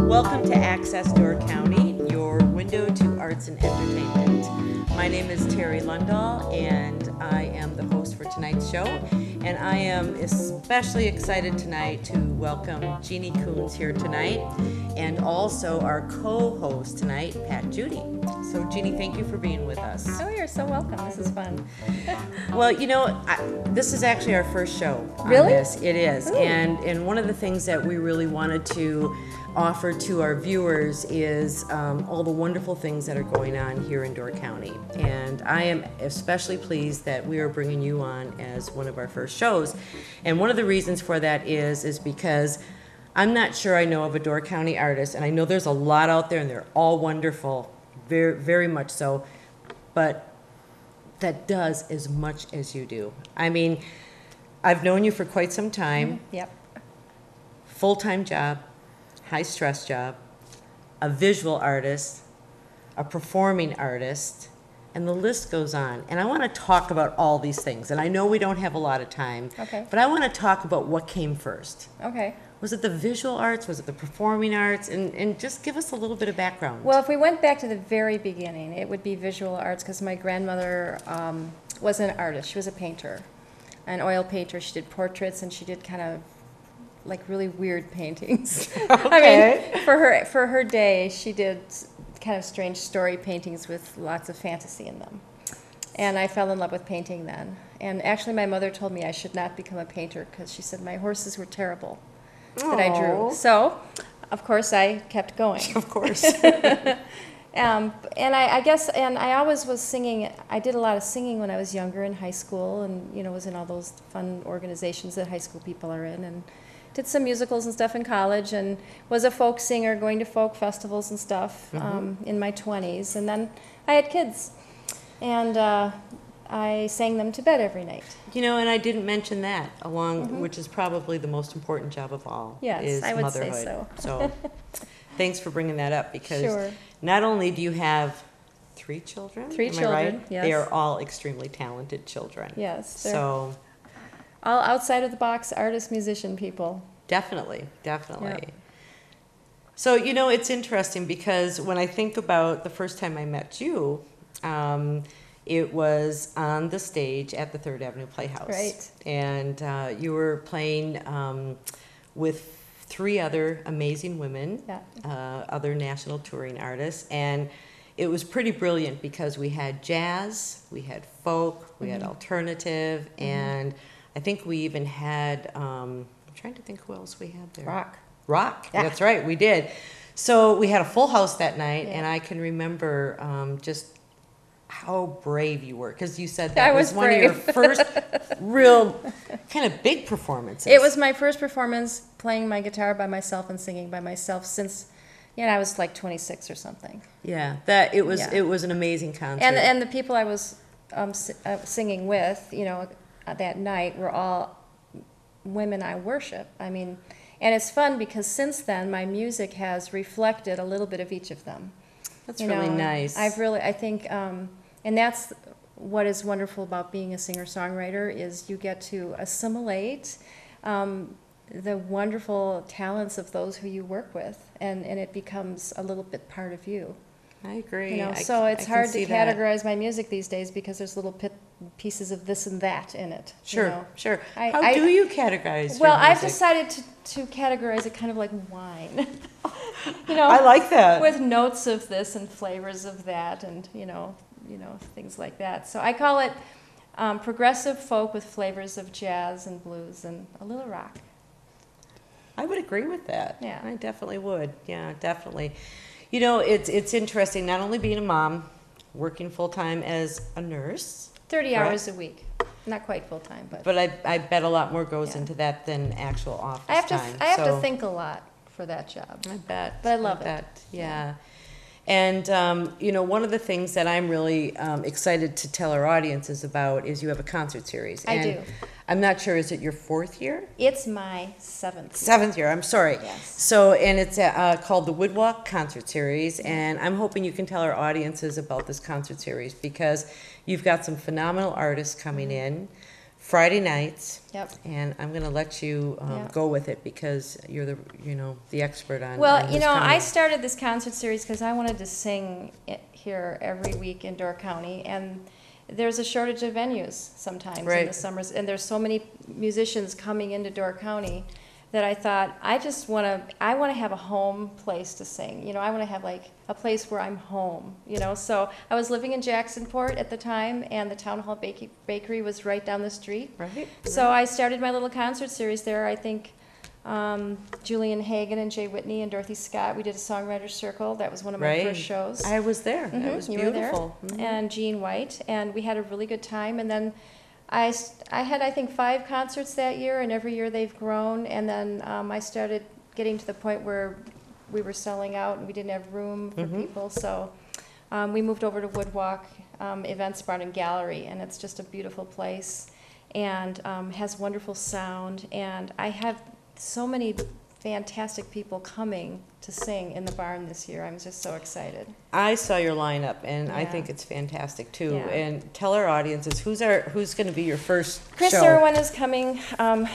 Welcome to Access Door County, your window to arts and entertainment. My name is Terry Lundahl, and I am the host for tonight's show. And I am especially excited tonight to welcome Jeanne Kuhns here tonight, and also our co-host tonight, Judy. So Jeanne, thank you for being with us. Oh, you're so welcome. This is fun. Well, you know, this is actually our first show on Really? this. It is. Ooh. And one of the things that we really wanted to offer to our viewers is all the wonderful things that are going on here in Door County. And I am especially pleased that we are bringing you on as one of our first shows. And one of the reasons for that is because I'm not sure I know of a Door County artist, and I know there's a lot out there and they're all wonderful, very, very much so, but that does as much as you do. I mean, I've known you for quite some time. Yep. Full-time job, high-stress job, a visual artist, a performing artist, and the list goes on. And I want to talk about all these things. And I know we don't have a lot of time, Okay. but I want to talk about what came first. Okay. Was it the visual arts? Was it the performing arts? And just give us a little bit of background. Well, if we went back to the very beginning, it would be visual arts because my grandmother was an artist. She was a painter, an oil painter. She did portraits and she did kind of like really weird paintings. Okay. I mean, for her day, she did kind of strange story paintings with lots of fantasy in them. And I fell in love with painting then. And actually, my mother told me I should not become a painter because she said my horses were terrible that I drew. Aw. So, of course, I kept going. Of course. And I guess, and I always was singing. I did a lot of singing when I was younger in high school, and was in all those fun organizations that high school people are in, and did some musicals and stuff in college, and was a folk singer, going to folk festivals and stuff in my 20s. And then I had kids, and I sang them to bed every night. And I didn't mention that which is probably the most important job of all. Yes, is I would motherhood. say so. So thanks for bringing that up, because Sure. not only do you have 3 children, Three am children, I right? yes. They are all extremely talented children. Yes, they're So all outside of the box artist, musician people. definitely. Yeah. So, it's interesting because when I think about the first time I met you, it was on the stage at the Third Avenue Playhouse. Right. And you were playing with 3 other amazing women, Yeah. other national touring artists. And it was pretty brilliant because we had jazz, we had folk, we had alternative, and I think we even had, I'm trying to think who else we had there. Rock, Yeah. that's right, we did. So we had a full house that night, Yeah. and I can remember just how brave you were, because you said I that was was one of your brave. first real kind of big performances. It was my first performance playing my guitar by myself and singing by myself since, I was like 26 or something. Yeah, that it was. Yeah. It was an amazing concert. And the people I was singing with, that night were all women I worship. I mean, and it's fun because since then my music has reflected a little bit of each of them. That's really nice. I think, and that's what is wonderful about being a singer-songwriter is you get to assimilate the wonderful talents of those who you work with, and it becomes a little bit part of you. I agree. So it's I can hard to see that. categorize my music these days because there's little pieces of this and that in it. Sure, sure. I- How I- do you categorize Well, your I've music? decided to categorize it kind of like wine. I like that. With notes of this and flavors of that, and things like that. So I call it progressive folk with flavors of jazz and blues and a little rock. I would agree with that. Yeah. I definitely would. Yeah, definitely. You know, it's interesting, not only being a mom, working full-time as a nurse. 30 correct? hours a week. Not quite full-time, but. But I bet a lot more goes Yeah. into that than actual office I have to, time. I have to so think a lot for that job. I bet. But I love it. bet. Yeah. And, you know, one of the things that I'm really excited to tell our audiences about is you have a concert series. I And do. I'm not sure, is it your 4th year? It's my 7th. 7th year, I'm sorry. Yes. So, and it's called the Woodwalk Concert Series, and I'm hoping you can tell our audiences about this concert series because you've got some phenomenal artists coming in Friday nights. Yep. And I'm going to let you Yeah. go with it because you're the expert on. Well, on you this know, county. I started this concert series because I wanted to sing it here every week in Door County, and there's a shortage of venues sometimes in Right. the summers, and there's so many musicians coming into Door County that I thought I want to have a home place to sing. You know, I want to have like a place where I'm home. You know, so I was living in Jacksonport at the time, and the Town Hall Bakery was right down the street. Right. So I started my little concert series there. I think Julian Hagan and Jay Whitney and Dorothy Scott, we did a songwriter's circle. That was one of my Right. first shows. I was there. That Mhm, was you were there. beautiful. Mhm. And Jean White, and we had a really good time. And then I had, I think, 5 concerts that year, and every year they've grown. And then I started getting to the point where we were selling out and we didn't have room for people. So we moved over to Woodwalk Events Barn and Gallery, and it's just a beautiful place and has wonderful sound. And I have so many fantastic people coming to sing in the barn this year. I'm just so excited. I saw your lineup, and I Yeah. think it's fantastic too. Yeah. And tell our audiences who's going to be your first Chris show. Irwin is coming.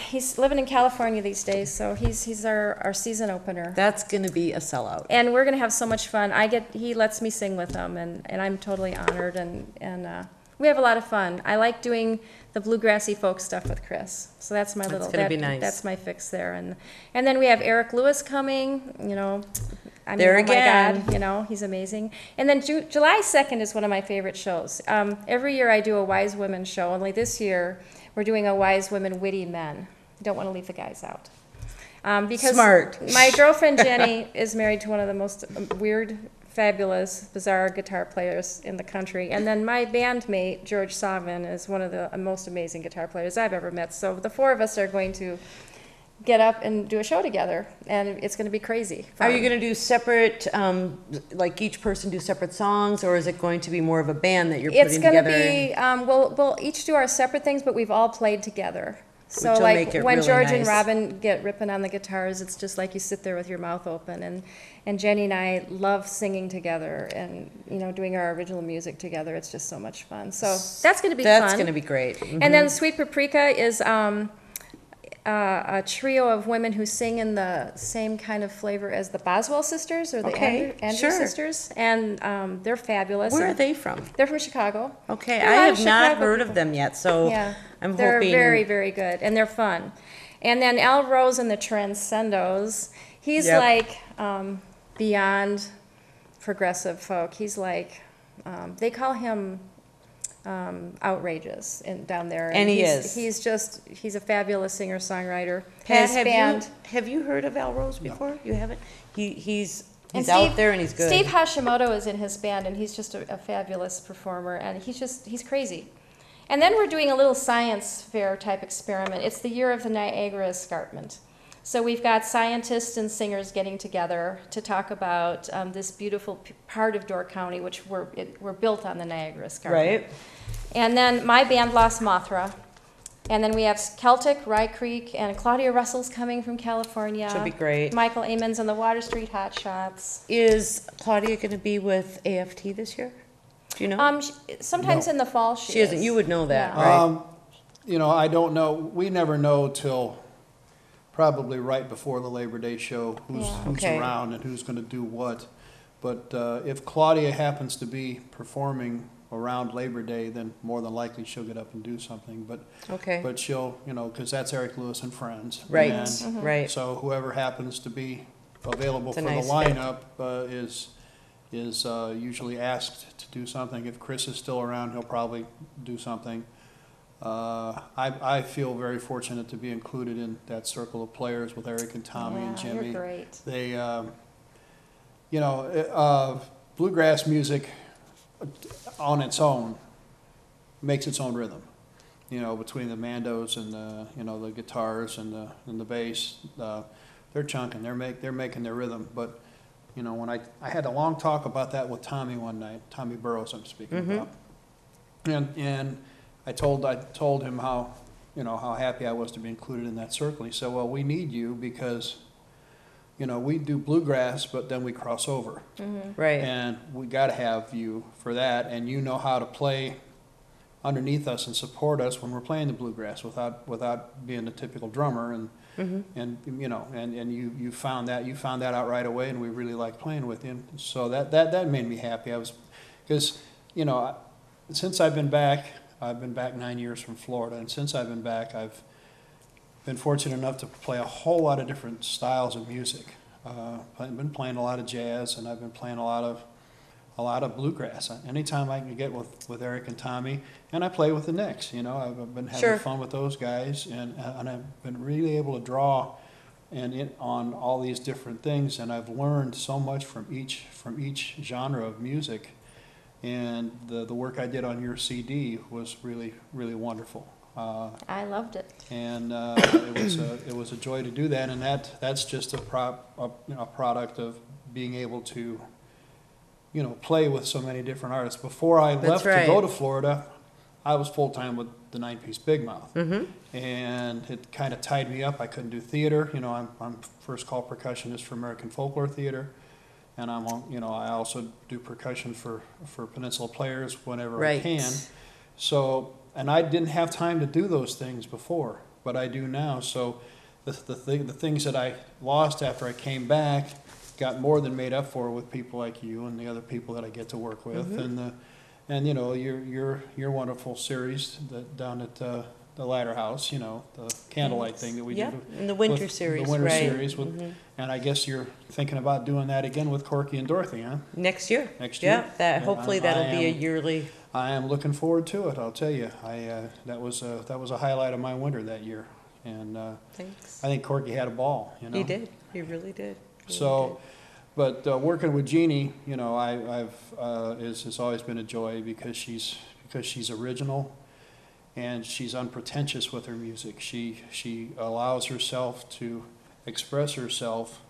He's living in California these days, so he's our season opener. That's going to be a sellout. And we're gonna have so much fun. He lets me sing with him, and I'm totally honored, and we have a lot of fun. I like doing the bluegrassy folk stuff with Chris, so that's my little. gonna be nice. That's my fix there, and then we have Eric Lewis coming. You know, I mean, There oh my again. God, you know, he's amazing. And then July 2nd is one of my favorite shows. Every year I do a Wise Women show. Only this year we're doing a Wise Women Witty Men. Don't want to leave the guys out. Because Smart. my girlfriend Jenny is married to one of the most weird, fabulous, bizarre guitar players in the country. And then my bandmate, George Savin, is one of the most amazing guitar players I've ever met. So the 4 of us are going to get up and do a show together, and it's going to be crazy. Are you going to do separate, like each person do separate songs, or is it going to be more of a band that you're It's putting going to together? be, we'll each do our separate things, but we've all played together. So Which will like make it when really George and nice. Robin get ripping on the guitars, it's just like you sit there with your mouth open. And Jenny and I love singing together and, you know, doing our original music together. It's just so much fun. So that's going to be fun. That's going to be great. And then Sweet Paprika is a trio of women who sing in the same kind of flavor as the Boswell sisters or the Okay, Andrew sure. sisters. And they're fabulous. Where are And they from? They're from Chicago. Okay, They're I a lot have of not Chicago heard people. of them yet, so Yeah, I'm they're hoping. very, very good, and they're fun. And then Al Rose and the Transcendos, he's Yep. like beyond progressive folk. He's like, they call him outrageous down there. And he he's, is. He's a fabulous singer-songwriter. Pat, His band. have you heard of Al Rose before? You haven't? He's And out there and he's good. Steve Hashimoto is in his band, and he's just a fabulous performer, and he's crazy. And then we're doing a little science fair type experiment. It's the year of the Niagara Escarpment. So we've got scientists and singers getting together to talk about this beautiful part of Door County, which we're built on the Niagara Escarpment. Right. And then my band, Lost Mothra. And then we have Celtic, Rye Creek, and Claudia Russell's coming from California. Should be great. Michael Amons and the Water Street Hot Shots. Is Claudia going to be with AFT this year? Do you know? Sometimes No. in the fall she isn't. You would know that, Yeah. right? You know, I don't know. We never know till probably right before the Labor Day show who's Yeah. Okay. around and who's going to do what. But if Claudia happens to be performing around Labor Day, then more than likely she'll get up and do something. Okay. But she'll, you know, because that's Eric Lewis and Friends. Right. And Right. so whoever happens to be available It's a for nice the lineup is usually asked to do something. If Chris is still around, he'll probably do something. I feel very fortunate to be included in that circle of players with Eric and Tommy and Jimmy. You're great. They, bluegrass music on its own makes its own rhythm. Between the mandos and the guitars and the bass, they're chunking. They're making their rhythm. But when I had a long talk about that with Tommy one night, Tommy Burrows I'm speaking about, and I told him how happy I was to be included in that circle. He said, "Well, we need you because we do bluegrass, but then we cross over, Right. and we got to have you for that, and you know how to play underneath us and support us when we're playing the bluegrass without being the typical drummer, and you found that out right away, and we really like playing with you." And so that made me happy. Because since I've been back 9 years from Florida, and since I've been back, I've been fortunate enough to play a whole lot of different styles of music. I've been playing a lot of jazz, and I've been playing a lot of bluegrass. Anytime I can get with Eric and Tommy, and I play with the Knicks. I've been having fun with those guys, and I've been really able to draw on all these different things, and I've learned so much from each genre of music. And the work I did on your CD was really, really wonderful. I loved it. And it was a joy to do that, and that's just a product of being able to play with so many different artists. Before I left to go to Florida, I was full time with the 9-piece Big Mouth, and it kind of tied me up. I couldn't do theater. I'm first call percussionist for American Folklore Theater. And I also do percussion for Peninsula Players whenever I can. So, and I didn't have time to do those things before, but I do now. So, the things that I lost after I came back got more than made up for with people like you and the other people that I get to work with, and your wonderful series down at the Ladder House, the candlelight thing that we do. And the winter series, the winter series with. And I guess you're thinking about doing that again with Corky and Dorothy, huh? Next year. Next year. Yeah, hopefully that'll be a yearly. I am looking forward to it. I'll tell you, that was a highlight of my winter that year, and Thanks. I think Corky had a ball. He did. He really did. But working with Jeanne, it's always been a joy because she's original, and she's unpretentious with her music. She allows herself to express herself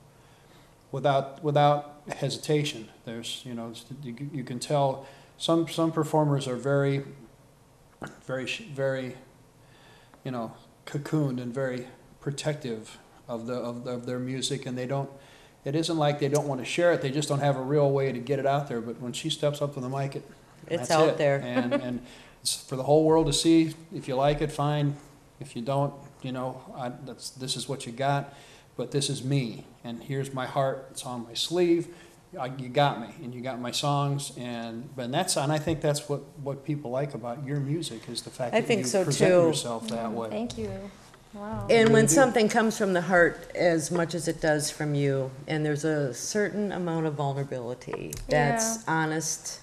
without hesitation. There's you can tell some performers are very cocooned and very protective of their music, and it isn't like they don't want to share it, they just don't have a real way to get it out there. But when she steps up to the mic, it's out there. and it's for the whole world to see. If you like it, fine. If you don't, this is what you got. But this is me, and here's my heart. It's on my sleeve. You got me, and you got my songs, and I think that's what people like about your music is the fact that you present yourself that way. Thank you. Wow. And when something comes from the heart as much as it does from you, and there's a certain amount of vulnerability that's honest,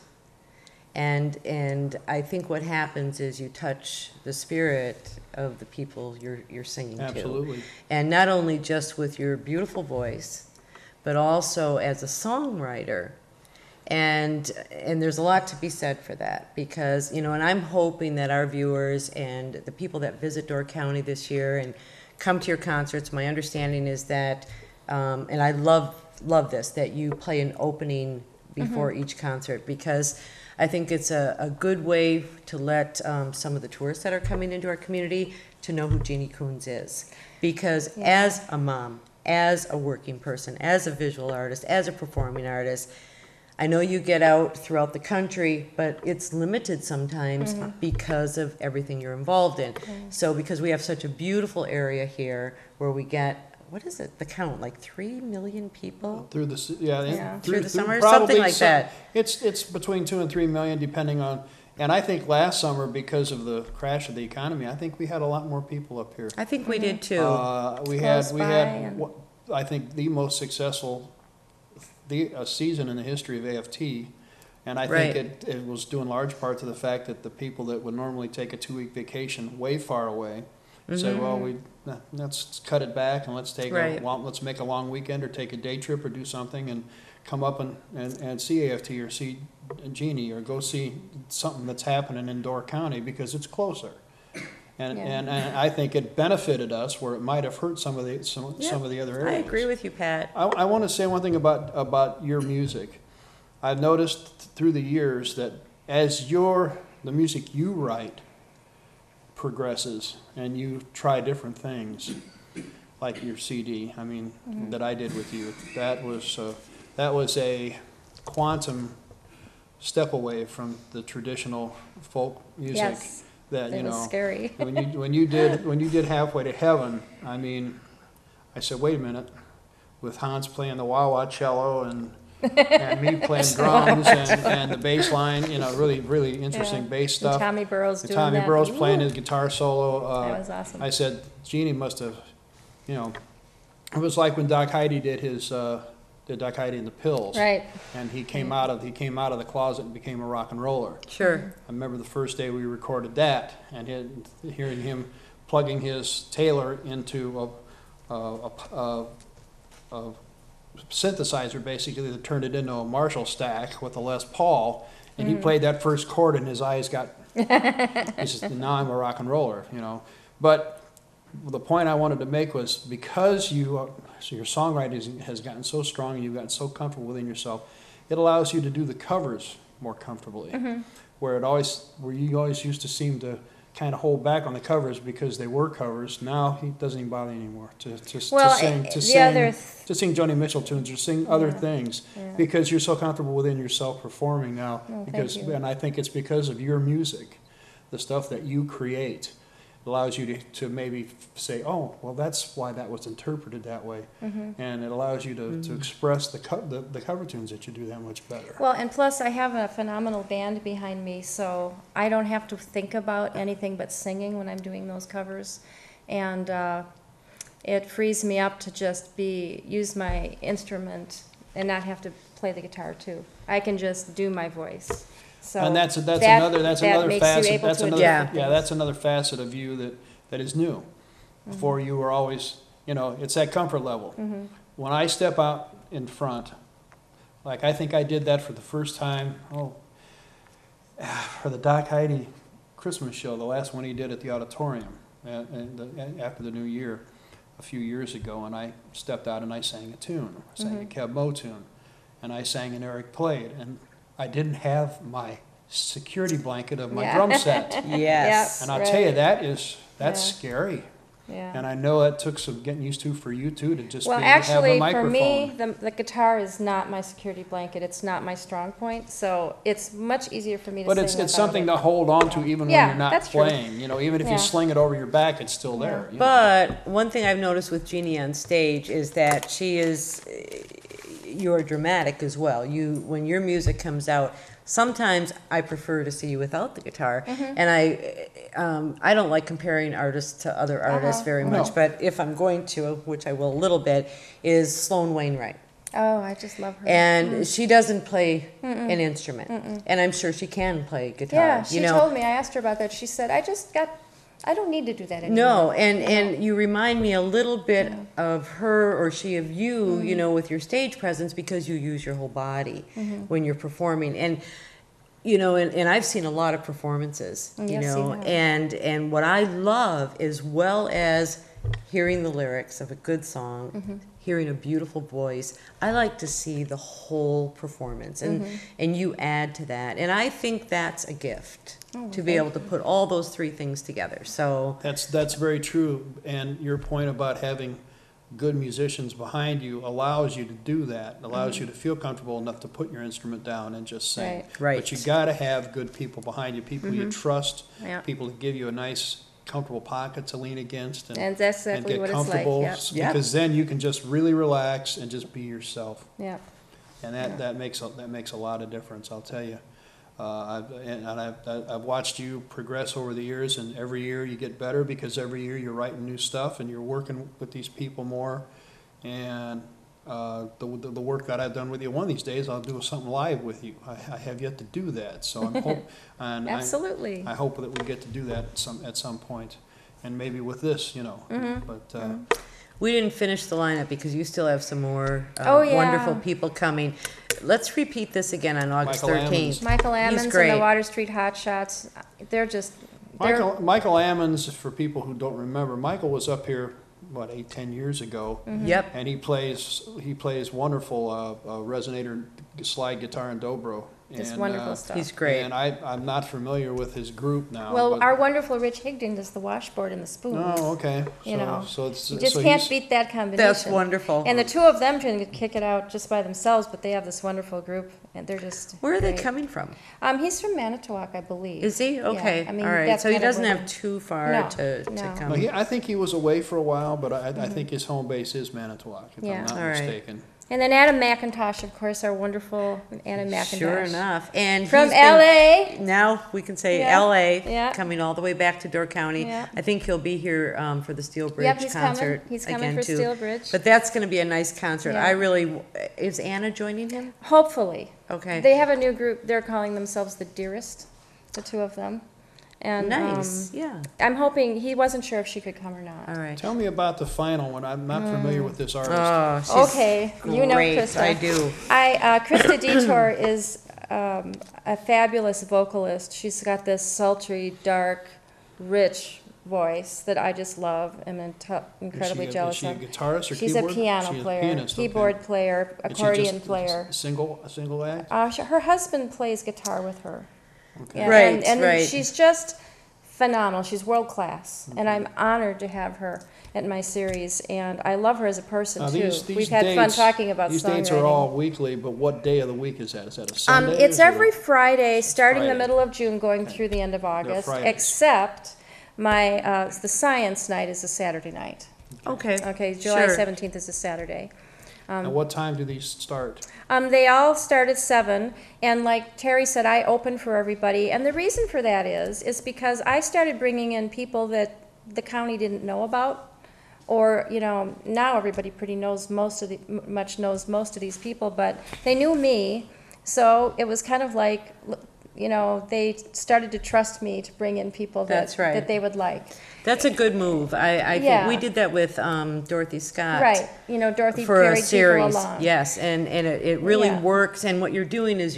and I think what happens is you touch the spirit of the people you're singing to. Absolutely. And not only just with your beautiful voice, but also as a songwriter. And there's a lot to be said for that because, and I'm hoping that our viewers and the people that visit Door County this year and come to your concerts, my understanding is that, and I love this, that you play an opening before each concert because I think it's a good way to let some of the tourists that are coming into our community to know who Jeanne Kuhns is. Because as a mom, as a working person, as a visual artist, as a performing artist, I know you get out throughout the country, but it's limited sometimes because of everything you're involved in. So because we have such a beautiful area here where we get, what is it, the count, like 3 million people? Through the summer, something like that. It's between 2 and 3 million depending on, and I think last summer because of the crash of the economy, I think we had a lot more people up here. I think we did too. We had I think the most successful season in the history of AFT, And I think it was due in large part to the fact that the people that would normally take a 2-week vacation way far away said, well, let's cut it back and let's let's make a long weekend or take a day trip or do something and come up and see AFT or see Jeanne or go see something that's happening in Door County because it's closer. And I think it benefited us where it might have hurt some of the other areas. I agree with you, Pat. I want to say one thing about your music. I've noticed through the years that as the music you write progresses and you try different things, like your CD, that I did with you, that was a quantum step away from the traditional folk music. Yes, that it was scary. when you did Halfway to Heaven, I said, wait a minute, with Hans playing the wah-wah cello and me playing drums and the bass line, really, really interesting bass stuff. And Tommy Burrows doing that. Tommy Burrows playing his guitar solo. That was awesome. I said, Jeanne must have, it was like when Doc Heidi did Doc Heidi and the Pills. Right. And he came out of the closet and became a rock and roller. Sure. I remember the first day we recorded that and hearing him plugging his Taylor into a synthesizer basically that turned it into a Marshall stack with a Les Paul, and he played that first chord and his eyes got, he says, now I'm a rock and roller, But the point I wanted to make was because your songwriting has gotten so strong and you've gotten so comfortable within yourself, it allows you to do the covers more comfortably, where you always used to seem to kind of hold back on the covers because they were covers. Now it doesn't even bother you anymore to sing Joni Mitchell tunes or sing other things because you're so comfortable within yourself performing now. And I think it's because of your music, the stuff that you create. It allows you to maybe say, oh, well, that's why that was interpreted that way. And it allows you to express the cover tunes that you do that much better. Well, and plus I have a phenomenal band behind me, so I don't have to think about anything but singing when I'm doing those covers. And it frees me up to just use my instrument and not have to play the guitar too. I can just do my voice. So and that's another facet. That's another facet of you that is new. Before you were always, it's that comfort level. When I step out in front, like I think I did that for the first time. For the Doc Heidi Christmas show, the last one he did at the auditorium after the New Year, a few years ago, and I stepped out and I sang a tune, I sang a Kev Mo tune, and I sang an Eric Played, and I didn't have my security blanket of my drum set. Yes. And I'll tell you, that's scary. Yeah. And I know it took some getting used to for you too to just have a microphone. For me, the guitar is not my security blanket. It's not my strong point, so it's much easier for me to sing. But it's something to hold on to even when you're not playing. True. Even if you sling it over your back, it's still there. But one thing I've noticed with Jeanne on stage is that you're dramatic as well. When your music comes out, sometimes I prefer to see you without the guitar, and I don't like comparing artists to other artists very much. But if I'm going to, which I will a little bit, is Sloan Wainwright. Oh, I just love her. And she doesn't play an instrument, and I'm sure she can play guitar. Yeah, she told me. I asked her about that. She said, I don't need to do that anymore. No, and you remind me a little bit of her or she of you, with your stage presence because you use your whole body when you're performing. And and I've seen a lot of performances, and what I love as well as hearing the lyrics of a good song, hearing a beautiful voice, I like to see the whole performance, and you add to that. And I think that's a gift. To be able to put all those three things together. So that's very true. And your point about having good musicians behind you allows you to do that. It allows you to feel comfortable enough to put your instrument down and just sing. Right. But you got to have good people behind you, people you trust, people that give you a nice, comfortable pocket to lean against and that's exactly get what comfortable. It's like. Because then you can just really relax and just be yourself. Yeah. And that makes a lot of difference, I'll tell you. I've watched you progress over the years, and every year you get better because every year you're writing new stuff and you're working with these people more. And the work that I've done with you. One of these days, I'll do something live with you. I have yet to do that, so I'm and Absolutely. I hope that we get to do that at some point, and maybe with this, you know. But We didn't finish the lineup because you still have some more Oh, yeah. wonderful people coming. Let's repeat this again on August Michael 13th. Michael He's Ammons great. and the Water Street Hotshots, they're just, Michael Ammons, for people who don't remember, Michael was up here, what, 8-10 years ago, Yep. and he plays wonderful resonator slide guitar and dobro. just And, wonderful stuff. He's great. And I'm not familiar with his group now. Well, but- our wonderful Rich Higdon does the washboard and the spoons. Oh, okay. You know, so it's You just so can't he's- beat that combination. That's wonderful. And the two of them can kick it out just by themselves, but they have this wonderful group, and they're just Where are they great. coming from? He's from Manitowoc, I believe. Is he? Yeah, Okay. I mean, all right. that's So he kind of doesn't where have the- too far No, to no. come. Well, I think he was away for a while, but I think his home base is Manitowoc, if Yeah. I'm not All right. mistaken. And then Adam McIntosh, of course, our wonderful Adam McIntosh. Sure enough. And From he's been- LA. Now we can say Yeah. LA, Yeah. coming all the way back to Door County. Yeah. I think he'll be here for the Steel Bridge Yep, he's concert coming. He's coming again for too. Steel Bridge. But that's going to be a nice concert. Yeah. I really is Anna joining him? Hopefully. Okay. They have a new group. They're calling themselves the Dearest, the two of them. And Nice. Yeah. I'm hoping, he wasn't sure if she could come or not. All right. Tell me about the final one. I'm not familiar with this artist. Oh, she's Okay, you know great. Krista. I do. Krista Detour is a fabulous vocalist. She's got this sultry, dark, rich voice that I just love and am incredibly jealous Is she a of. guitarist or She's keyboard? a piano She's a player, pianist, okay. keyboard player, And she accordion just- player. A single act? Her husband plays guitar with her. Okay. Yeah, Right, and right. she's just phenomenal. She's world class, and Mm-hmm. I'm honored to have her at my series. And I love her as a person Now, too. these We've had fun dates- talking about These songwriting. dates are all weekly, but what day of the week is that? Is that a Sunday? It's or is it every Friday, starting the Friday. middle of June, going through the end of August. Fridays. Except the science night is a Saturday night. Okay. Okay, July Sure. 17th is a Saturday. And what time do these start? They all start at 7, and like Terry said, I open for everybody. And the reason for that is because I started bringing in people that the county didn't know about, or now everybody pretty knows most of these people, but they knew me, so it was kind of like, they started to trust me to bring in people That's right. that they would like. That's a good move. I Yeah. think we did that with Dorothy Scott. Right, Dorothy For a carried people series, along. yes, and it really Yeah. works. And what you're doing is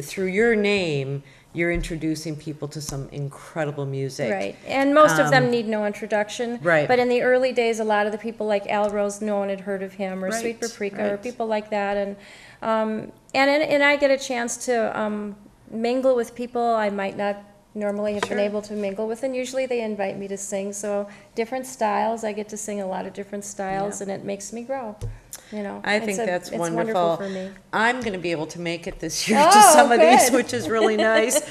through your name, you're introducing people to some incredible music. Right, and most of them need no introduction. Right. But in the early days, a lot of the people like Al Rose, no one had heard of him, or Right, Sweet Paprika, or right. people like that, and I get a chance to mingle with people I might not normally have been Sure. able to mingle with, and usually they invite me to sing. So different styles, I get to sing a lot of different styles, Yeah. and it makes me grow. I think that's it's wonderful. wonderful for me. I'm going to be able to make it this year to Oh, some of these, good. which is really nice.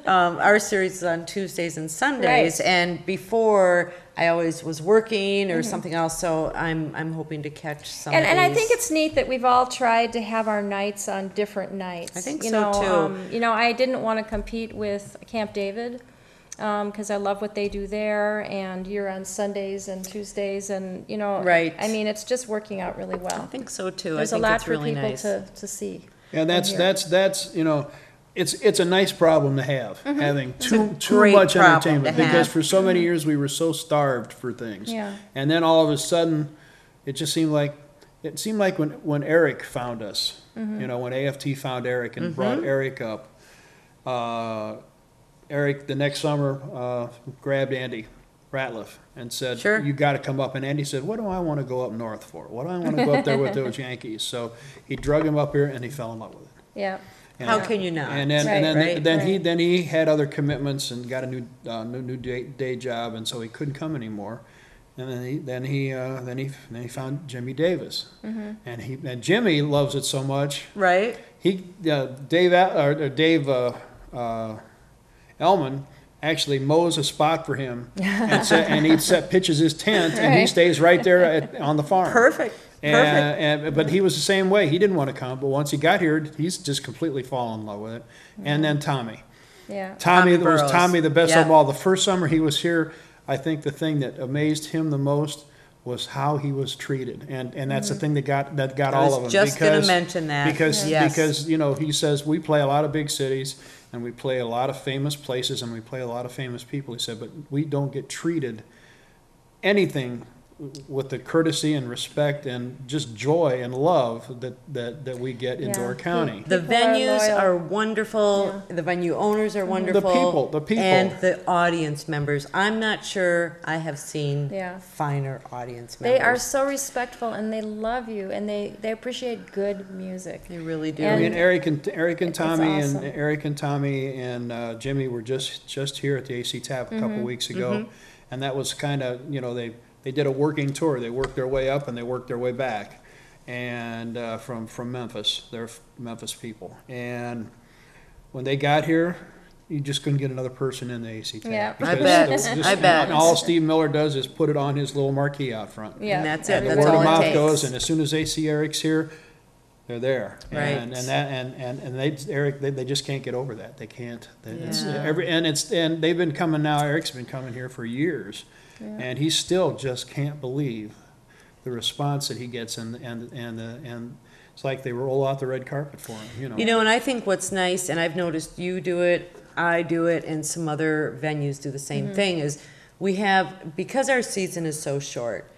Our series is on Tuesdays and Sundays, Right. and before I always was working or something else, so I'm hoping to catch some. And of I these. think it's neat that we've all tried to have our nights on different nights. I think so, too. I didn't want to compete with Camp David because I love what they do there, and you're on Sundays and Tuesdays, and Right. I mean, it's just working out really well. I think so too. There's I think a lot it's for really people nice. to see. Yeah, and hear. that's it's a nice problem to have, having too great much problem entertainment, to because have. for so many years we were so starved for things. Yeah. And then all of a sudden, it just seemed like when Eric found us, when AFT found Eric and brought Eric up, Eric the next summer grabbed Andy Ratliff and said, Sure. "You got to come up." And Andy said, "What do I want to go up north for? What do I want to go up there with those Yankees?" So he drug him up here, and he fell in love with it. Yeah. How can you not? And then Right, then he had other commitments and got a new day job, and so he couldn't come anymore. And then he found Jimmy Davis, and Jimmy loves it so much. Right? Dave Ellman actually mows a spot for him, and he pitches his tent, and he Right. stays right there on the farm. Perfect. Perfect. But he was the same way. He didn't want to come, but once he got here, he's just completely fallen in love with it. And then Tommy. Yeah. Tommy was Burrows. Tommy the best Yeah. of them all. The first summer he was here, I think the thing that amazed him the most was how he was treated, and that's the thing that got all of them. Just going to mention that. Because you know, he says we play a lot of big cities and we play a lot of famous places and we play a lot of famous people. He said, but we don't get treated anything with the courtesy and respect and just joy and love that we get in Door County. The venues are wonderful. The venue owners are wonderful. The people. And the audience members. I'm not sure I have seen finer audience members. They are so respectful and they love you and they appreciate good music. They really do. I mean, Eric and Tommy awesome. and Eric and Tommy and Jimmy were just here at the AC Tap a couple weeks ago, and that was kind of, you know, they did a working tour. They worked their way up and they worked their way back, and from Memphis. They're Memphis people. And when they got here, you just couldn't get another person in the AC Tap. Yeah. I bet. I bet. And all Steve Miller does is put it on his little marquee out front. Yeah. And that's it. And the That's word all of it mouth takes. goes, and as soon as they see Eric's here, they're there. Right. And they just can't get over that. They can't. It's Yeah. and they've been coming now. Eric's been coming here for years. And he still just can't believe the response that he gets, and it's like they roll out the red carpet for him, you know. You know, and I think what's nice, and I've noticed you do it, I do it, and some other venues do the same thing, is we have, because our season is so short,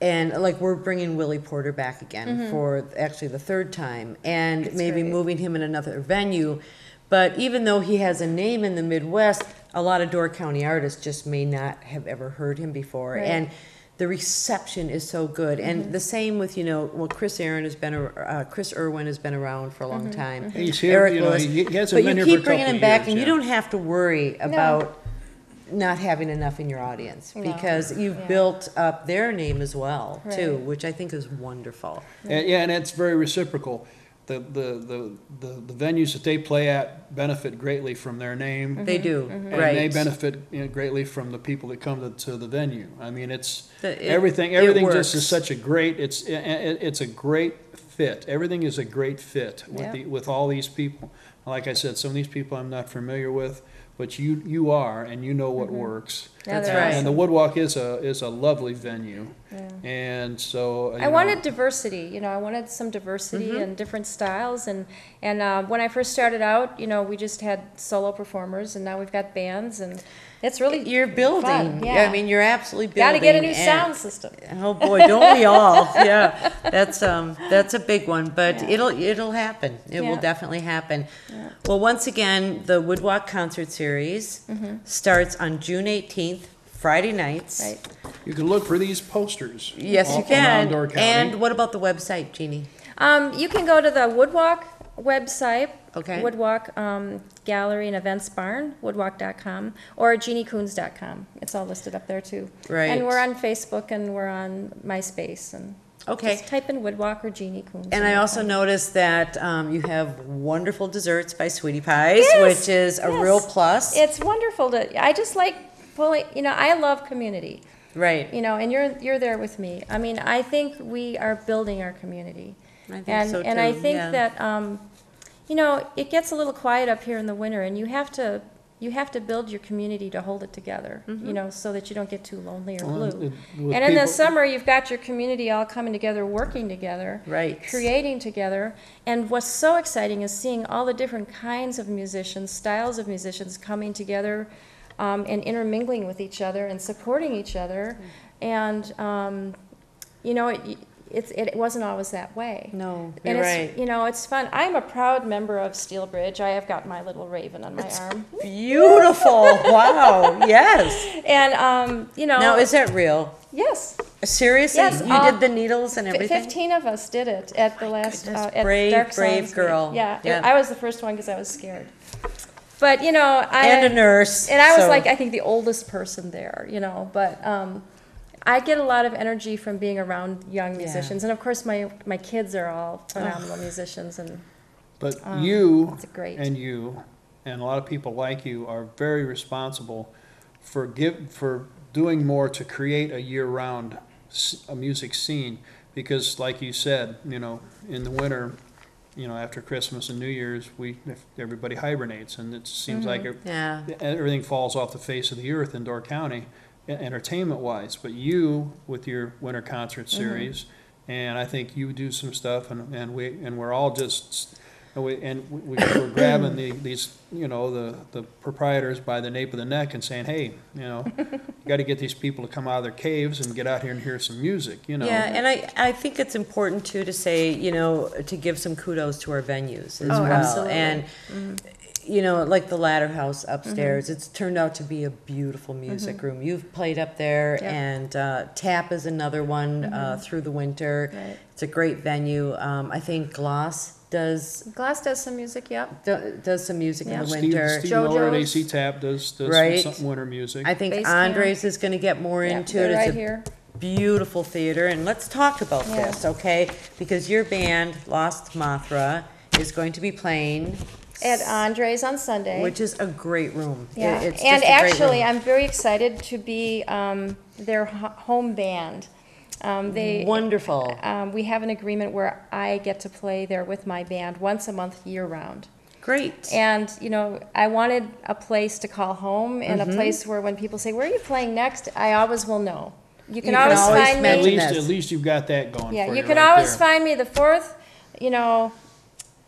and like we're bringing Willie Porter back again for actually the third time, and maybe moving him in another venue. But even though he has a name in the Midwest, a lot of Door County artists just may not have ever heard him before. Right. And the reception is so good. And the same with, you know, well, Chris Irwin has been around for a long time. He's here, Eric you know, Lewis. he hasn't But been you here for keep a bringing couple him back, years, and you yeah. don't have to worry about not having enough in your audience, No. because you've built up their name as well, too, which I think is wonderful. And it's very reciprocal. The venues that they play at benefit greatly from their name. They do, And right. they benefit, you know, greatly from the people that come to the venue. I mean, everything works. just is such a great, it's a great fit. Everything is a great fit with all these people. Like I said, some of these people I'm not familiar with, but you are, and you know what works. That's they're right. And the awesome. Woodwalk is a lovely venue. Yeah. And so I wanted diversity, you know, I wanted some diversity and different styles, and when I first started out, you know, we just had solo performers, and now we've got bands, and it's really You're building. fun. Yeah. I mean, you're absolutely building. Got to get a new and- sound system. Oh boy, don't we all? Yeah, that's a big one, but it'll happen. It will Yeah. definitely happen. Yeah. Well, once again, the Woodwalk concert series starts on June 18th, Friday nights. Right. You can look for these posters. Yes, you around can. Door County. And what about the website, Jeannie? You can go to the Woodwalk website, Okay. Woodwalk Gallery and Events Barn, woodwalk.com, or jeanniekuhns.com. It's all listed up there too. Right. And we're on Facebook and we're on MySpace, and Okay. just type in Woodwalk or Jeanne Kuhns. And I also noticed that you have wonderful desserts by Sweetie Pies, Yes, which is a real yes. plus. It's wonderful I just like pulling, you know, I love community, Right. you know, and you're there with me. I mean, I think we are building our community. I think And so and I too, think yeah. that you know, it gets a little quiet up here in the winter, and you have to build your community to hold it together, you know, so that you don't get too lonely or Well, blue. with And in the people- summer, you've got your community all coming together, working together, Right. creating together. And what's so exciting is seeing all the different kinds of musicians, styles of musicians coming together and intermingling with each other and supporting each other. And you know, it wasn't always that way. No, And you're it's, right. you know, it's fun. I'm a proud member of Steelbridge. I have got my little raven on my arm. Beautiful. Wow. Yes. And, you know. Now, is that real? Yes. Seriously? Yes, You did the needles and everything? 15 of us did it at the last, goodness, at brave, Dark brave Science girl. Week. Yeah, Yeah. I was the first one because I was scared. But, you know, And a nurse. And I was so- like, I think the oldest person there, you know, but I get a lot of energy from being around young musicians. And of course, my kids are all phenomenal musicians. And But you it's great. and a lot of people like you are very responsible for doing more to create a year-round a music scene, because like you said, you know, in the winter, you know, after Christmas and New Year's, everybody hibernates, and it seems like Yeah. everything falls off the face of the earth in Door County. entertainment-wise, but you with your winter concert series, and I think you do some stuff, and we're all just. We're grabbing these, the proprietors by the nape of the neck and saying, hey, you got to get these people to come out of their caves and get out here and hear some music, Yeah, and I think it's important too to say, to give some kudos to our venues as well. Absolutely. And, like the Ladder House upstairs, it's turned out to be a beautiful music room. You've played up there, and Tap is another one through the winter. Right. It's a great venue. I think Gloss does some music, does some music in the Steve winter. Miller at AC Tap does Right. some winter music. I think Bass Andres is going to get more into it. They're It's right a here. beautiful theater, and let's talk about Yeah. this, okay? Because your band, Lost Mothra, is going to be playing, At Andres on Sunday. which is a great room. Yeah, It's and just a great actually, room. I'm very excited to be their home band. Wonderful. We have an agreement where I get to play there with my band once a month, year-round. Great. And, I wanted a place to call home and Mm-hmm. a place where when people say, where are you playing next? I always will know. You can You can always always find mention me. this. At least you've got that going Yeah, for you you can right always there. find me the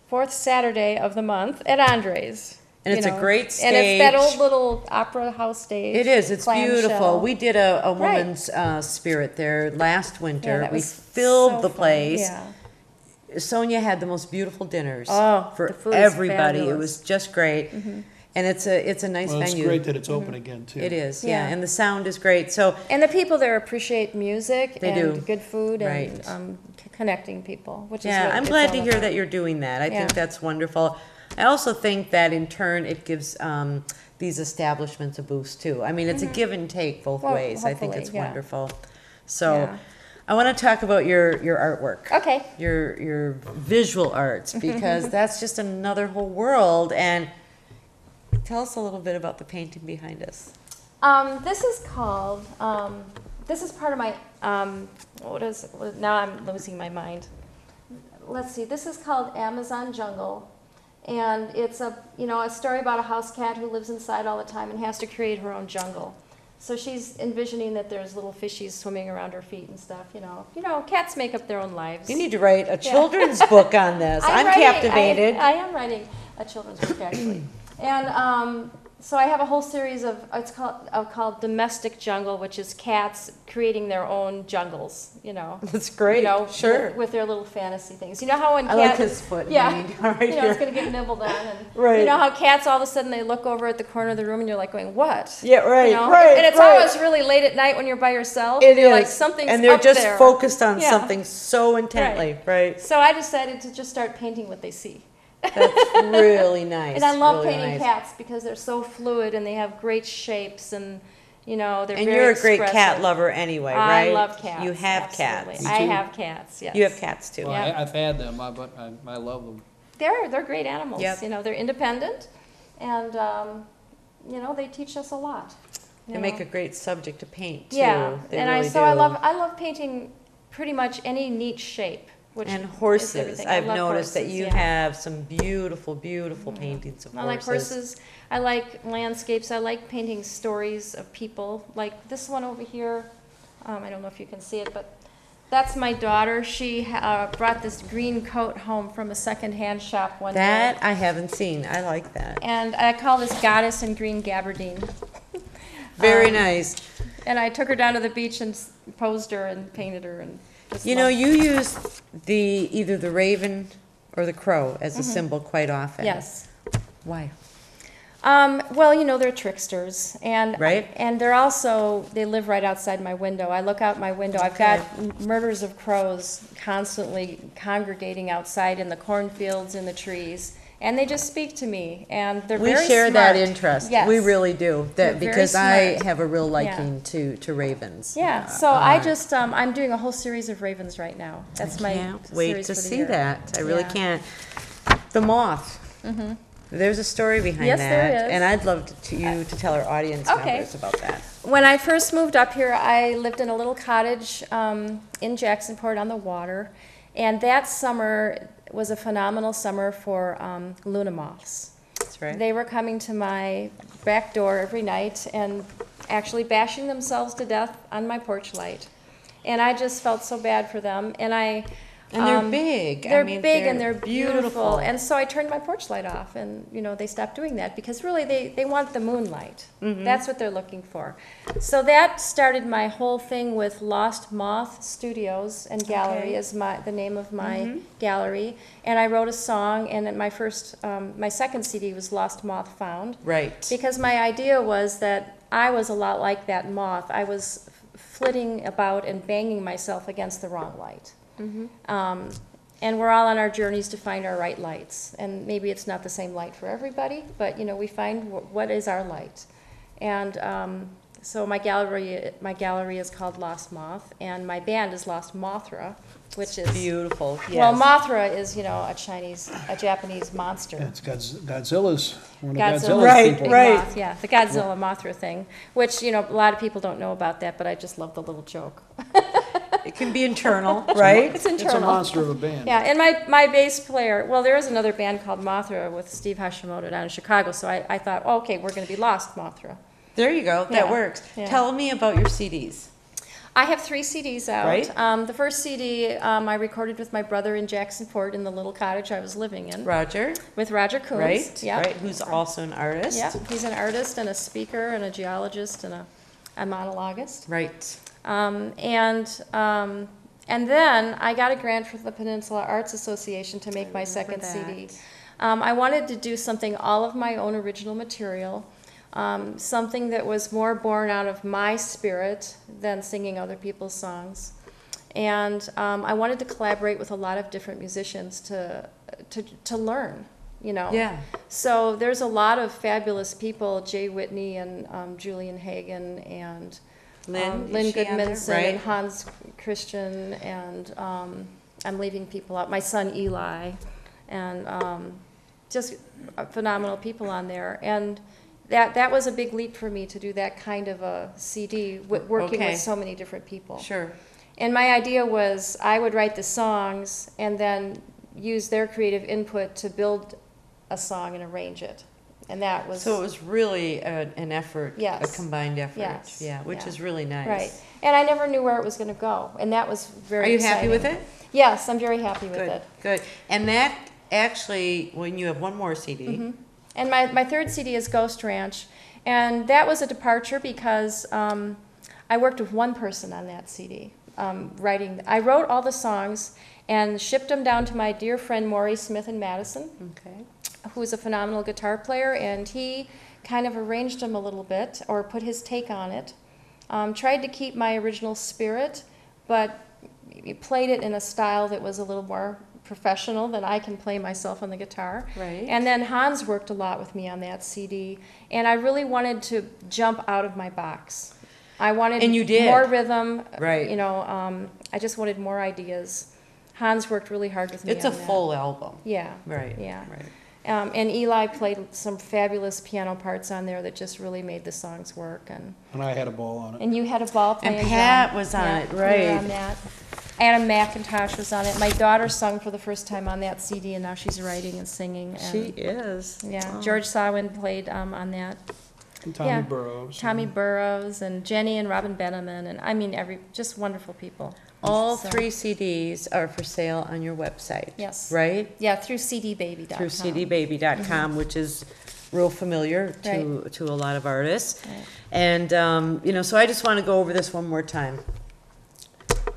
fourth Saturday of the month at Andres. And it's a great And it's that stage. old little opera house stage. It is. It's clamshell. beautiful. We did a Right. woman's spirit there last winter. Yeah, that We was filled so the fun. place. Yeah. Sonia had the most beautiful dinners Oh, for the food is everybody. It fabulous. was just great. And it's a nice Well, it's venue. great that it's open again, too. It is, yeah. Yeah. And the sound is great. So And the people there appreciate music They and do. good food and Right. connecting people, which is yeah, what I'm it's glad all to hear about. that you're doing that. I think Yeah. that's wonderful. I also think that in turn it gives these establishments a boost too. I mean, it's a give and take both Well, ways. I think hopefully, it's yeah. wonderful. So Yeah. I want to talk about your artwork. Okay. Your visual arts, because that's just another whole world. And tell us a little bit about the painting behind us. This is called, this is part of my, now I'm losing my mind. Let's see, this is called Amazon Jungle. And it's a story about a house cat who lives inside all the time and has to create her own jungle. So she's envisioning that there's little fishies swimming around her feet and stuff, Cats make up their own lives. You need to write a children's book on this. I'm captivated. I am writing a children's book, actually. And so I have a whole series of, it's called Domestic Jungle, which is cats creating their own jungles, That's great. Sure. With their little fantasy things. You know how when I cats... like his foot. Yeah. hanging right here. It's going to get nibbled on. And Right. You know how cats all of a sudden they look over at the corner of the room and you're like going, what? Yeah, right, You know? right, And it's right. always really late at night when you're by yourself. It you're is. like, something's and they're up just there. focused on Yeah. something so intently, right? So I decided to just start painting what they see. That's really nice. And I love really painting nice. cats because they're so fluid and they have great shapes and, they're And very you're a great cat expressive. lover anyway, right? I love cats. You have absolutely. cats. I too. have cats, yes. You have cats too. Well, Yeah. I've had them, but I love them. They're great animals. Yep. They're independent and, they teach us a lot. They make a great subject to paint too. Yeah, They and really do. I love painting pretty much any neat shape. Which And is horses. everything. I I've love noticed that horses, you yeah. have some beautiful, beautiful paintings of I like horses. I like landscapes. I like painting stories of people. Like this one over here. I don't know if you can see it, but that's my daughter. She brought this green coat home from a secondhand shop one day. That I haven't seen. I like that. And I call this Goddess in green gabardine. Very nice. And I took her down to the beach and posed her and painted her. And just You know, loved- you use either the raven or the crow as a symbol quite often. Yes. Why? Well, they're tricksters, and Right. and they live right outside my window. I look out my window. I've got murders of crows constantly congregating outside in the cornfields, in the trees, and they just speak to me. And they're We very share smart. that interest. Yes. We really do. They're That very because I smart. have a real liking to ravens. Yeah. So I'm doing a whole series of ravens right now. That's my Can't wait series to for the see year. that. I really Yeah. can't. The moth. There's a story behind Yes, that, there is. and I'd love you to tell our audience Okay. members about that. When I first moved up here, I lived in a little cottage in Jacksonport on the water, and that summer was a phenomenal summer for Luna moths. That's right. They were coming to my back door every night, and actually bashing themselves to death on my porch light. And I just felt so bad for them. And they're big. They're I mean, big they're and they're beautiful. beautiful. And so I turned my porch light off, and they stopped doing that because really they want the moonlight. That's what they're looking for. So that started my whole thing with Lost Moth Studios and Gallery is the name of my gallery. And I wrote a song, and my second CD was Lost Moth Found. Right. Because my idea was that I was a lot like that moth. I was flitting about and banging myself against the wrong light. And we're all on our journeys to find our right lights. And maybe it's not the same light for everybody, but we find what is our light. And so my gallery is called Lost Moth, and my band is Lost Mothra, which is beautiful. Yes. Well, Mothra is a Japanese monster. Yeah, it's Godzilla's one of Godzilla, Godzilla's people. Moth, yeah, the Godzilla Mothra thing, which a lot of people don't know about that, but I just love the little joke. It can be internal, right? It's internal. It's a monster of a band. Yeah, and my bass player, well, there is another band called Mothra with Steve Hashimoto down in Chicago, so I thought, okay, we're going to be Lost Mothra. There you go. That Yeah. works. Yeah. Tell me about your CDs. I have 3 CDs out. Right. The first CD I recorded with my brother in Jacksonport in the little cottage I was living in. Roger. With Roger Kuhns. Right. Yep. Right. Who's also an artist. Yeah, he's an artist and a speaker and a geologist and a monologuist. Right. And then I got a grant from the Peninsula Arts Association to make my second CD. I wanted to do something all of my own original material, something that was more born out of my spirit than singing other people's songs. And I wanted to collaborate with a lot of different musicians to learn, Yeah. So there's a lot of fabulous people, Jay Whitney and Julian Hagen and Lynn Goodmanson right? and Hans Christian, and I'm leaving people out. My son Eli, and just phenomenal people on there. And that was a big leap for me to do that kind of a CD, working with so many different people. Sure. And my idea was I would write the songs and then use their creative input to build a song and arrange it. And that was... So it was really an effort, Yes. a combined effort. Yes. Yeah, which Yeah. is really nice. Right. And I never knew where it was going to go. And that was very Are you exciting. happy with it? Yes, I'm very happy with Good, it. good. And that actually, when you have one more CD, And my third CD is Ghost Ranch. And that was a departure because I worked with one person on that CD. I wrote all the songs and shipped them down to my dear friend Maury Smith in Madison, okay. who's a phenomenal guitar player, and he kind of arranged them a little bit or put his take on it. Tried to keep my original spirit, but played it in a style that was a little more professional than I can play myself on the guitar. Right. And then Hans worked a lot with me on that CD, and I really wanted to jump out of my box. I wanted And you did. more rhythm. Right. I just wanted more ideas. Hans worked really hard with me It's on a that. full album. Yeah. Right. Yeah. Right. And Eli played some fabulous piano parts on there that just really made the songs work. And And I had a ball on it. you had a ball playing. And Pat drum. was on Yeah, it, you were right. on that. Adam McIntosh was on it. My daughter sung for the first time on that CD, and now she's writing and singing. And She is. Yeah, Oh. George Sawin played on that. And Tommy Yeah. Burrows. Tommy Burrows and Jenny and Robin Benneman, and I mean just wonderful people. All So- 3 CDs are for sale on your website. Yes. Right? Yeah, through cdbaby.com. Through cdbaby.com, which is real familiar to a lot of artists. Right. And, so I just want to go over this one more time.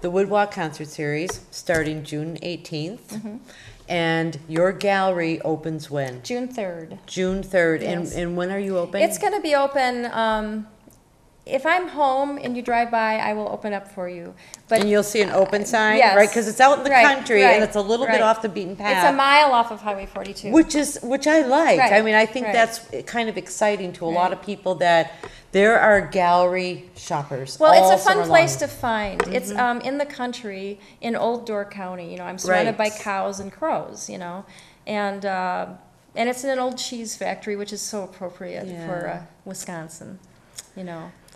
The Woodwalk Concert Series, starting June 18th. And your gallery opens when? June 3rd. June 3rd. Yes. And when are you open? It's going to be open. If I'm home and you drive by, I will open up for you. But And you'll see an open sign, yes. right? Because it's out in the Right, country right, and it's a little bit right. off the beaten path. it's a mile off of Highway 42. Which I like. Right, I mean, I think right. that's kind of exciting to a lot Right. of people that there are gallery shoppers. Well, all it's a fun summer place long. to find. It's in the country in Old Door County. I'm surrounded by Right. cows and crows. And it's in an old cheese factory, which is so appropriate Yeah. for Wisconsin.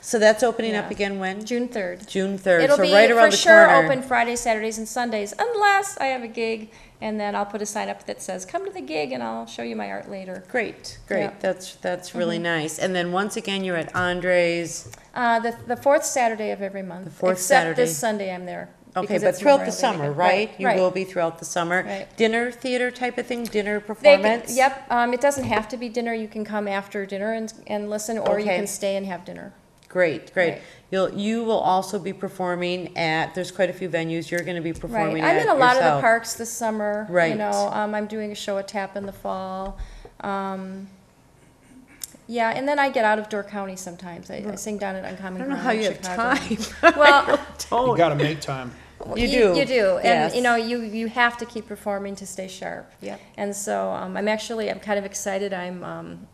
So that's opening up Yeah. again when? June 3rd. June 3rd. It'll so be right around for the sure corner. open Fridays, Saturdays, and Sundays, unless I have a gig, and then I'll put a sign up that says, come to the gig, and I'll show you my art later. Great. Yeah. That's really nice. And then once again, you're at Andre's. The fourth Saturday of every month. The fourth except Saturday. this Sunday I'm there. Okay, because but it's throughout the Memorial Day summer, weekend. right? You right. will be throughout the summer. Right. Dinner theater type of thing, dinner They performance? can, yep, it doesn't have to be dinner. You can come after dinner and listen, or you Okay. can stay and have dinner. Great. Right. You will also be performing at, there's quite a few venues you're going to be Right. performing I'm at in a lot of the yourself. parks this summer. Right. You know, I'm doing a show at TAP in the fall. Yeah, and then I get out of Door County sometimes. I sing down at Uncommon I don't know Ground how in you have Chicago. time. Well, You gotta make time. You do. You do, and Yes. you know, you have to keep performing to stay sharp. Yep. And so I'm kind of excited. I'm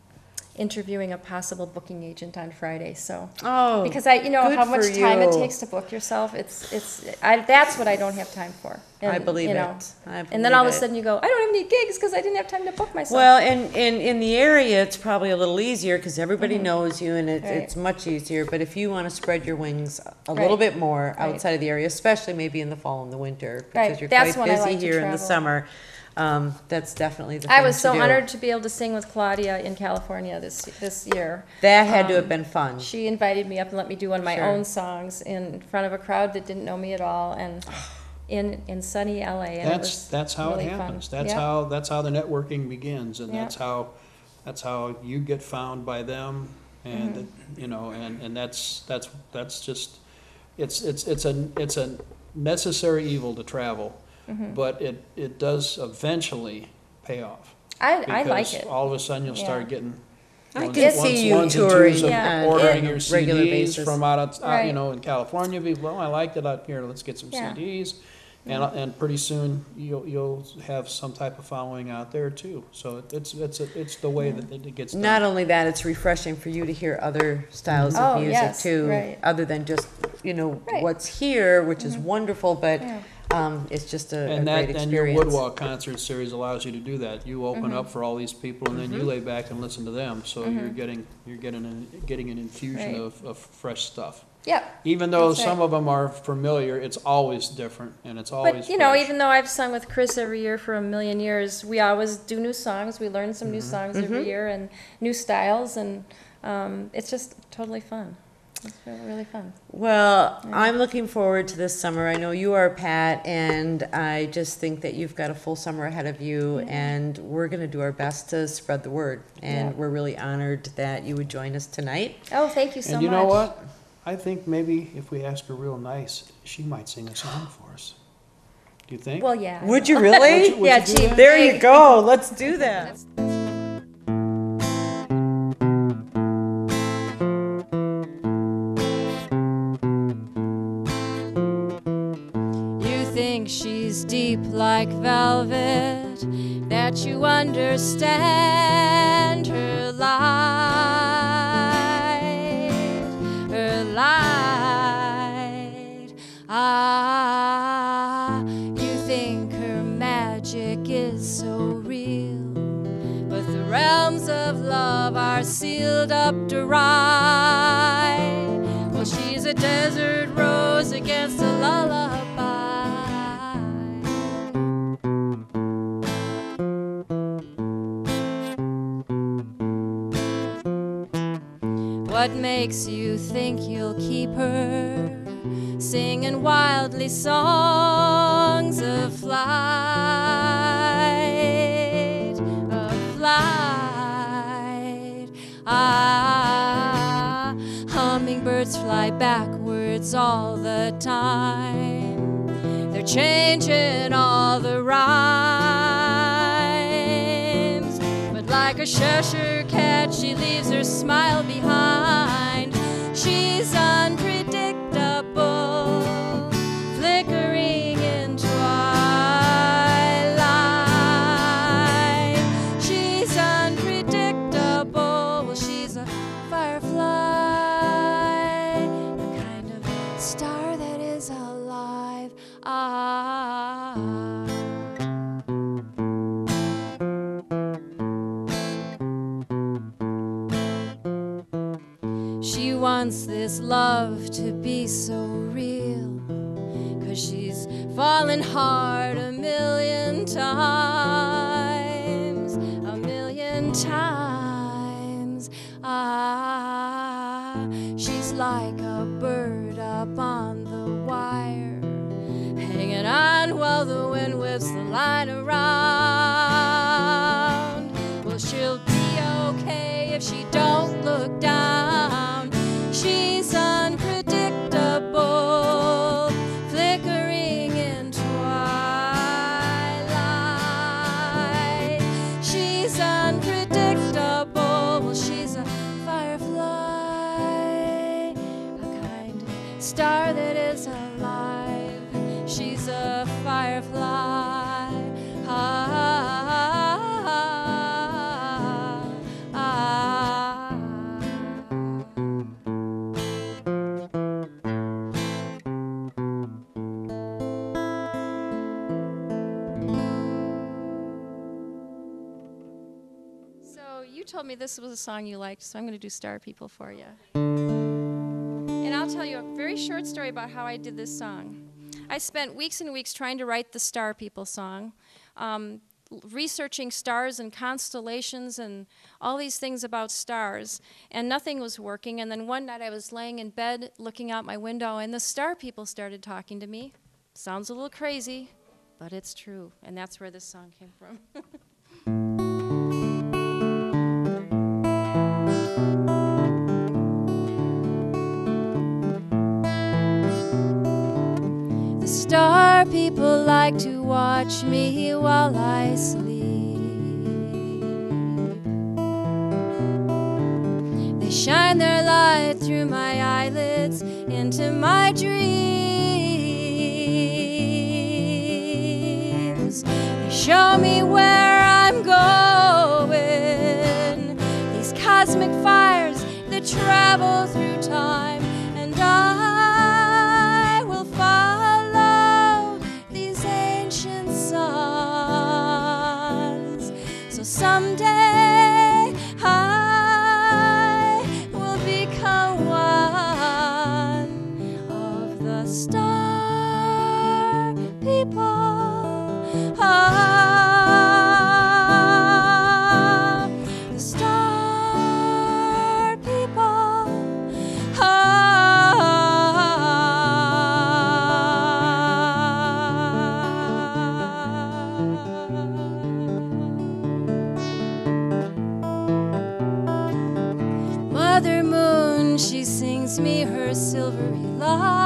interviewing a possible booking agent on Friday. So Oh, because you know good how much for time it you. takes to book yourself. That's what I don't have time for. I believe you it. know. I And then all of a believe it. sudden you go, I don't have any gigs because I didn't have time to book myself. Well, and in the area, it's probably a little easier because everybody knows you and Right. it's much easier. But if you want to spread your wings a Right. little bit more Right. outside of the area, especially maybe in the fall and the winter, because Right. you're That's quite when I busy like to here in the travel. summer, that's definitely the thing I was to so do. honored to be able to sing with Claudia in California this year. That had to have been fun. She invited me up and let me do one of my Sure. own songs in front of a crowd that didn't know me at all, and in sunny LA. And it was That's how really it happens. Fun. That's Yeah. that's how the networking begins, and Yeah. that's how you get found by them, and Mm-hmm. you know, and that's just it's a necessary evil to travel, Mm-hmm. but it does eventually pay off. I like Because it. all of a sudden you'll start Yeah. getting I ones- can ones- see you ones and touring twos of Yeah. ordering on your a regular CDs basis. from out Right. you know, in California. People, well, I liked it out here. Let's get some Yeah. CDs, and pretty soon you'll have some type of following out there too. So it's the way that it gets done. Not only that, it's refreshing for you to hear other styles Oh, of music yes, too, right. other than just Right. what's here, which is wonderful, but Yeah. it's just a and great that and your experience. Woodwalk concert series allows you to do that. You open up for all these people, and then you lay back and listen to them. So you're getting an infusion Right. of fresh stuff. Yep. Even though That's right. some of them are familiar, it's always different, and it's always But you know, fresh. even though I've sung with Chris every year for a million years, we always do new songs. We learn some new songs every year and new styles, and it's just totally fun. It's really, really fun. Well, I'm looking forward to this summer. I know you are, Pat, and I just think that you've got a full summer ahead of you, and we're going to do our best to spread the word. And Yeah. we're really honored that you would join us tonight. Oh, thank you so And you much. know what? I think maybe if we ask her real nice, she might sing a song for us. Do you think? Well, yeah. Would you really? Would Yeah, you do gee, that? There you go. Let's do that. You think she's deep like velvet, that you understand her light, her light. Ah, you think her magic is so real, but the realms of love are sealed up dry. Well, she's a desert rose against a lullaby. What makes you think you'll keep her singing wildly songs of flight, of flight? Ah, hummingbirds fly backwards all the time. They're changing all the rhymes, but like a Cheshire cat, she leaves her smile behind. She's unpredictable, flickering in twilight. She's unpredictable. Well, she's a firefly, a kind of star that is alive. Ah. She wants this love to be so real, 'cause she's fallen hard a million times, a million times. Ah, she's like a bird up on the wire, hanging on while the wind whips the line around. Well, she'll be okay if she don't look down. She's unpredictable, flickering in twilight. She's unpredictable. Well, she's a firefly, a kind of star that is alive. She's a firefly. So you told me this was a song you liked, so I'm going to do Star People for you. And I'll tell you a very short story about how I did this song. I spent weeks and weeks trying to write the Star People song, researching stars and constellations and all these things about stars, and nothing was working. And then one night I was laying in bed looking out my window, and the Star People started talking to me. Sounds a little crazy, but it's true, and that's where this song came from. Star people like to watch me while I sleep. They shine their light through my eyelids into my dreams. They show me where I'm going, these cosmic fires that travel through time, and I will follow suns. So someday I will become one of the star people. The star people. Mother Moon, she sings me her silvery light.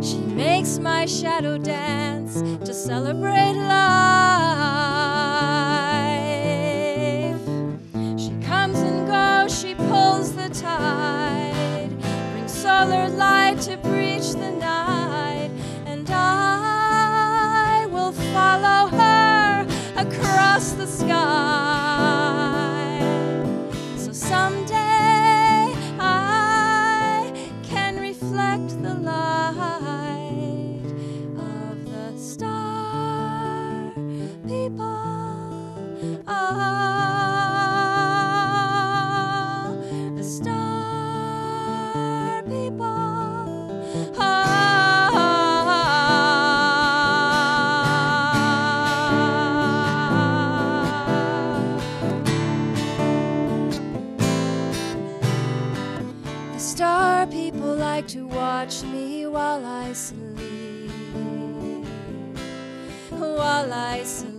She makes my shadow dance to celebrate life. She comes and goes, she pulls the tide, brings solar light to breach the night, and I will follow her across the sky. So someday I can reflect the light of the star people. The star people. The star people like to watch me while I sleep, while I sleep.